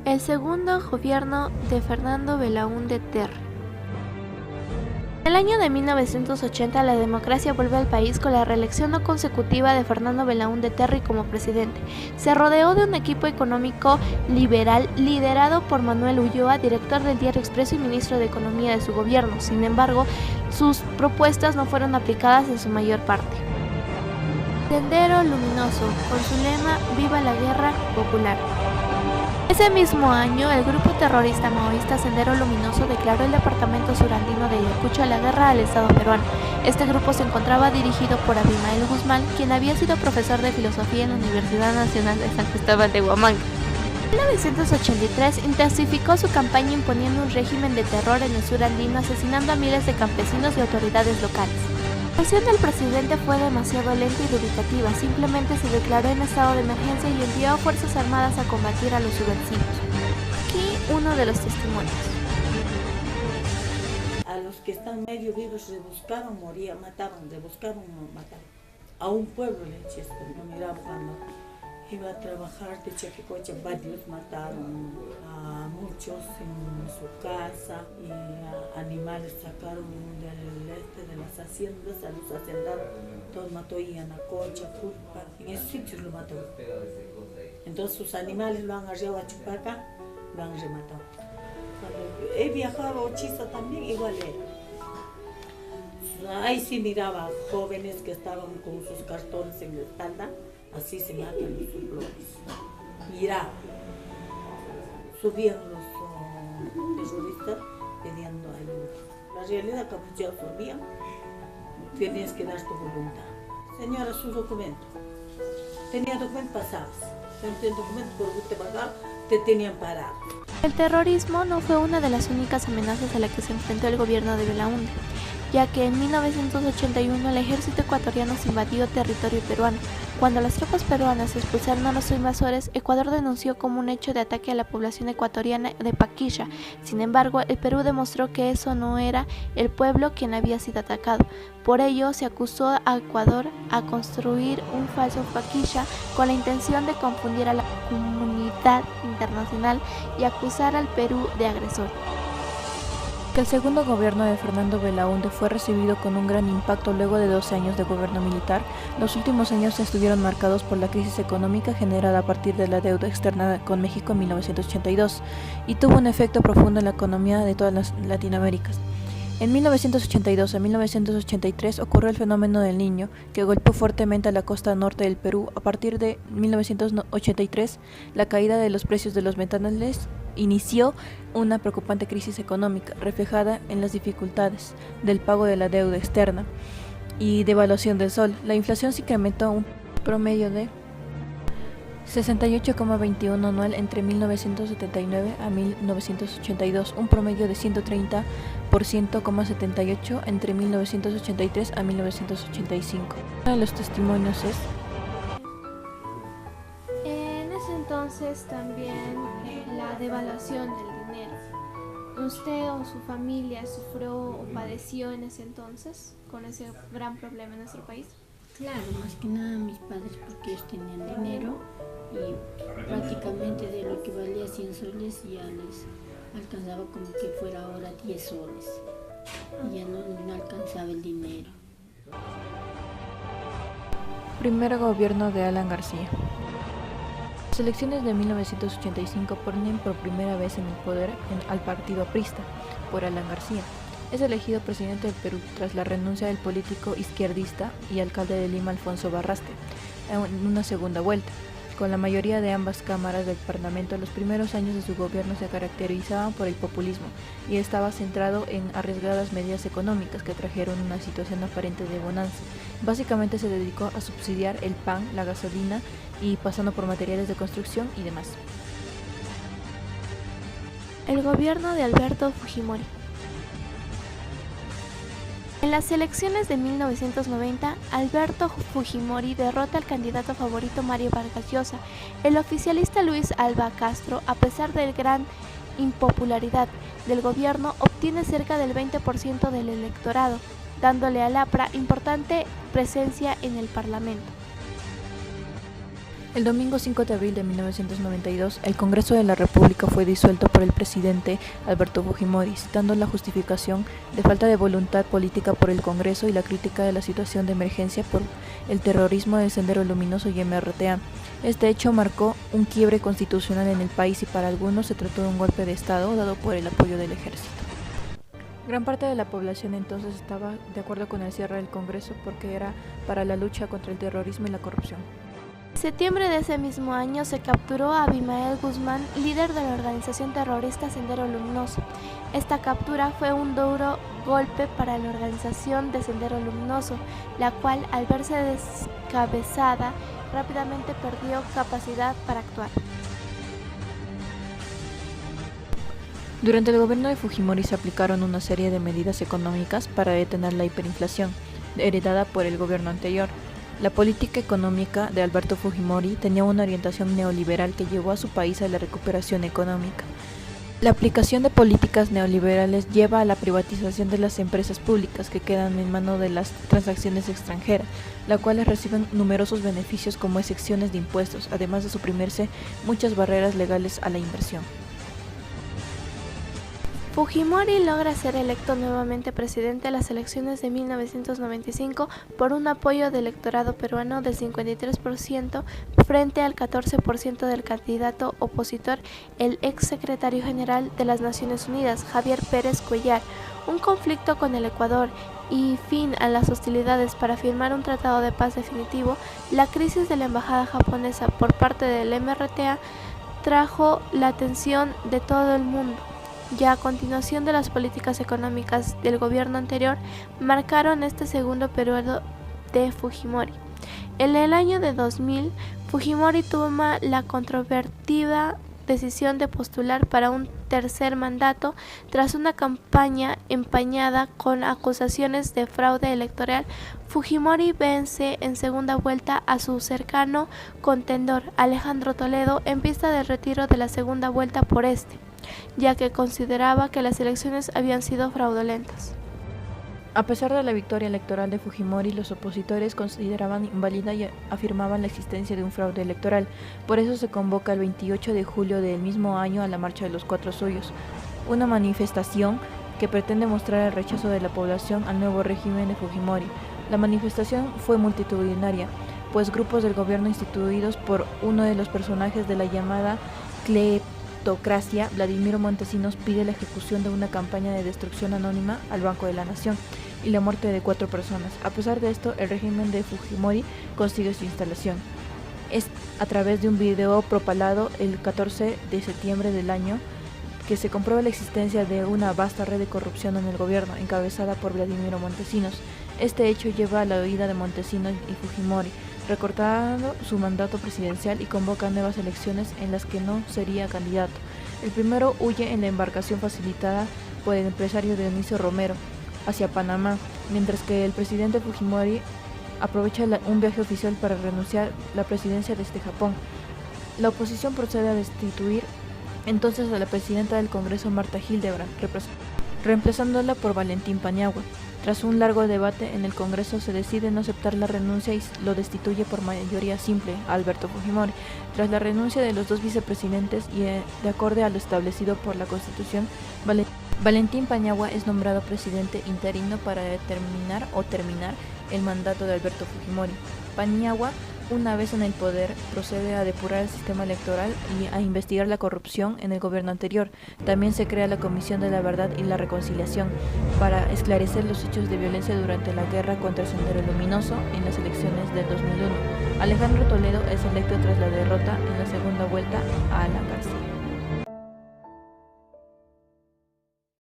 El segundo gobierno de Fernando Belaúnde Terry. En el año de 1980 la democracia vuelve al país con la reelección no consecutiva de Fernando Belaúnde Terry como presidente. Se rodeó de un equipo económico liberal liderado por Manuel Ulloa, director del Diario Expreso y ministro de Economía de su gobierno. Sin embargo, sus propuestas no fueron aplicadas en su mayor parte. Sendero Luminoso, con su lema "Viva la Guerra Popular". Ese mismo año, el grupo terrorista maoísta Sendero Luminoso declaró el departamento surandino de Ayacucho la guerra al Estado peruano. Este grupo se encontraba dirigido por Abimael Guzmán, quien había sido profesor de filosofía en la Universidad Nacional de San Cristóbal de Huamanga. En 1983 intensificó su campaña imponiendo un régimen de terror en el sur andino, asesinando a miles de campesinos y autoridades locales. La acción del presidente fue demasiado lenta y dubitativa, simplemente se declaró en estado de emergencia y envió a fuerzas armadas a combatir a los subversivos. Aquí uno de los testimonios. A los que están medio vivos rebuscaban, morían, mataban, rebuscaban, mataban. A un pueblo le eché esto, yo miraba cuando iba a trabajar de Chaquicocha, varios mataron a muchos en su casa y a animales sacaron de las haciendas, a los hacendados, todos mató y Anacocha, Pulpa, en esos sitios lo mató. Entonces sus animales lo han arribado a Chupaca, lo han rematado. Cuando he viajado a Ochiza también, igual era. Ahí sí miraba jóvenes que estaban con sus cartones en la espalda. Así se matan los flores. Miraba. Subían los terroristas pidiendo ayuda. La realidad que ya subían, tenías que dar tu voluntad. Señora, su documento. Tenía documento, pasabas. No tenía documento, por te pagaba, te tenían parado. El terrorismo no fue una de las únicas amenazas a la que se enfrentó el gobierno de Belaúnde, ya que en 1981 el ejército ecuatoriano invadió territorio peruano. Cuando las tropas peruanas expulsaron a los invasores, Ecuador denunció como un hecho de ataque a la población ecuatoriana de Paquilla. Sin embargo, el Perú demostró que eso no era el pueblo quien había sido atacado. Por ello, se acusó a Ecuador a construir un falso Paquilla con la intención de confundir a la comunidad internacional y acusar al Perú de agresor. Que el segundo gobierno de Fernando Belaúnde fue recibido con un gran impacto luego de 12 años de gobierno militar. Los últimos años estuvieron marcados por la crisis económica generada a partir de la deuda externa con México en 1982 y tuvo un efecto profundo en la economía de todas las Latinoaméricas. En 1982 a 1983 ocurrió el fenómeno del Niño, que golpeó fuertemente a la costa norte del Perú. A partir de 1983, la caída de los precios de los metales inició una preocupante crisis económica, reflejada en las dificultades del pago de la deuda externa y devaluación del sol. La inflación se incrementó un promedio de 68,21 anual entre 1979 a 1982, un promedio de 130,78 entre 1983 a 1985. Uno de los testimonios es: En ese entonces también la devaluación del dinero. ¿Usted o su familia sufrió o padeció en ese entonces con ese gran problema en nuestro país? Claro, más que nada mis padres, porque ellos tenían dinero y prácticamente de lo que valía 100 soles ya les alcanzaba como que fuera ahora 10 soles y ya no alcanzaba el dinero. Primer gobierno de Alan García. Las elecciones de 1985 ponen por primera vez en el poder al partido aprista por Alan García. Es elegido presidente del Perú tras la renuncia del político izquierdista y alcalde de Lima Alfonso Barraste en una segunda vuelta. Con la mayoría de ambas cámaras del Parlamento, los primeros años de su gobierno se caracterizaban por el populismo y estaba centrado en arriesgadas medidas económicas que trajeron una situación aparente de bonanza. Básicamente se dedicó a subsidiar el pan, la gasolina y pasando por materiales de construcción y demás. El gobierno de Alberto Fujimori. En las elecciones de 1990, Alberto Fujimori derrota al candidato favorito Mario Vargas Llosa. El oficialista Luis Alva Castro, a pesar de la gran impopularidad del gobierno, obtiene cerca del 20% del electorado. dándole al APRA importante presencia en el Parlamento. El domingo 5 de abril de 1992, el Congreso de la República fue disuelto por el presidente Alberto Fujimori, dando la justificación de falta de voluntad política por el Congreso y la crítica de la situación de emergencia por el terrorismo del Sendero Luminoso y MRTA. Este hecho marcó un quiebre constitucional en el país y para algunos se trató de un golpe de Estado dado por el apoyo del ejército. Gran parte de la población entonces estaba de acuerdo con el cierre del Congreso porque era para la lucha contra el terrorismo y la corrupción. En septiembre de ese mismo año se capturó a Abimael Guzmán, líder de la organización terrorista Sendero Luminoso. Esta captura fue un duro golpe para la organización de Sendero Luminoso, la cual, al verse descabezada, rápidamente perdió capacidad para actuar. Durante el gobierno de Fujimori se aplicaron una serie de medidas económicas para detener la hiperinflación, heredada por el gobierno anterior. La política económica de Alberto Fujimori tenía una orientación neoliberal que llevó a su país a la recuperación económica. La aplicación de políticas neoliberales lleva a la privatización de las empresas públicas que quedan en manos de las transacciones extranjeras, las cuales reciben numerosos beneficios como exenciones de impuestos, además de suprimirse muchas barreras legales a la inversión. Fujimori logra ser electo nuevamente presidente en las elecciones de 1995 por un apoyo del electorado peruano del 53% frente al 14% del candidato opositor, el ex secretario general de las Naciones Unidas, Javier Pérez Cuellar. Un conflicto con el Ecuador y fin a las hostilidades para firmar un tratado de paz definitivo, la crisis de la embajada japonesa por parte del MRTA trajo la atención de todo el mundo. Ya a continuación de las políticas económicas del gobierno anterior marcaron este segundo periodo de Fujimori. En el año de 2000, Fujimori toma la controvertida decisión de postular para un tercer mandato tras una campaña empañada con acusaciones de fraude electoral. Fujimori vence en segunda vuelta a su cercano contendor Alejandro Toledo en vista del retiro de la segunda vuelta por este, ya que consideraba que las elecciones habían sido fraudulentas. A pesar de la victoria electoral de Fujimori, los opositores consideraban inválida y afirmaban la existencia de un fraude electoral. Por eso se convoca el 28 de julio del mismo año a la Marcha de los Cuatro Suyos, una manifestación que pretende mostrar el rechazo de la población al nuevo régimen de Fujimori. La manifestación fue multitudinaria, pues grupos del gobierno instituidos por uno de los personajes de la llamada cleptocracia, Vladimiro Montesinos, pide la ejecución de una campaña de destrucción anónima al Banco de la Nación y la muerte de 4 personas. A pesar de esto, el régimen de Fujimori consigue su instalación. Es a través de un video propalado el 14 de septiembre del año que se comprueba la existencia de una vasta red de corrupción en el gobierno, encabezada por Vladimiro Montesinos. Este hecho lleva a la huida de Montesinos y Fujimori, recortando su mandato presidencial y convoca nuevas elecciones en las que no sería candidato. El primero huye en la embarcación facilitada por el empresario Dionisio Romero hacia Panamá, mientras que el presidente Fujimori aprovecha un viaje oficial para renunciar a la presidencia desde Japón. La oposición procede a destituir entonces a la presidenta del Congreso, Marta Hildebrand, reemplazándola por Valentín Paniagua. Tras un largo debate en el Congreso se decide no aceptar la renuncia y lo destituye por mayoría simple a Alberto Fujimori. Tras la renuncia de los dos vicepresidentes y de acuerdo a lo establecido por la Constitución, Valentín Paniagua es nombrado presidente interino para terminar el mandato de Alberto Fujimori. Paniagua, una vez en el poder, procede a depurar el sistema electoral y a investigar la corrupción en el gobierno anterior. También se crea la Comisión de la Verdad y la Reconciliación para esclarecer los hechos de violencia durante la guerra contra el Sendero Luminoso en las elecciones del 2001. Alejandro Toledo es electo tras la derrota